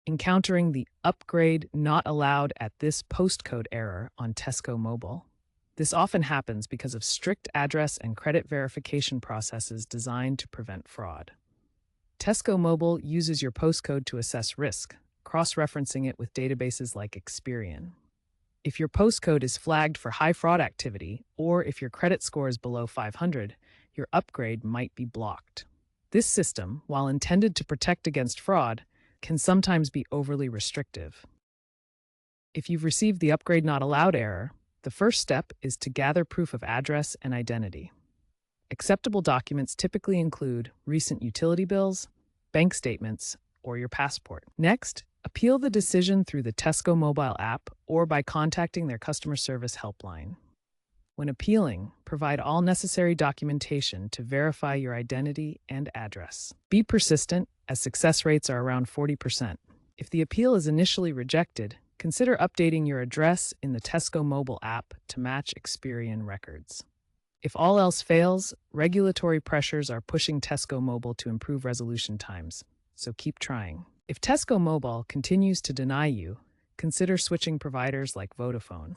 Encountering the upgrade not allowed at this postcode error on Tesco Mobile. This often happens because of strict address and credit verification processes designed to prevent fraud. Tesco Mobile uses your postcode to assess risk, cross-referencing it with databases like Experian. If your postcode is flagged for high fraud activity, or if your credit score is below 500, your upgrade might be blocked. This system, while intended to protect against fraud, can sometimes be overly restrictive. If you've received the upgrade not allowed error, the first step is to gather proof of address and identity. Acceptable documents typically include recent utility bills, bank statements, or your passport. Next, appeal the decision through the Tesco Mobile app or by contacting their customer service helpline. When appealing, provide all necessary documentation to verify your identity and address. Be persistent, as success rates are around 40%. If the appeal is initially rejected, consider updating your address in the Tesco Mobile app to match Experian records. If all else fails, regulatory pressures are pushing Tesco Mobile to improve resolution times, so keep trying. If Tesco Mobile continues to deny you, consider switching providers like Vodafone.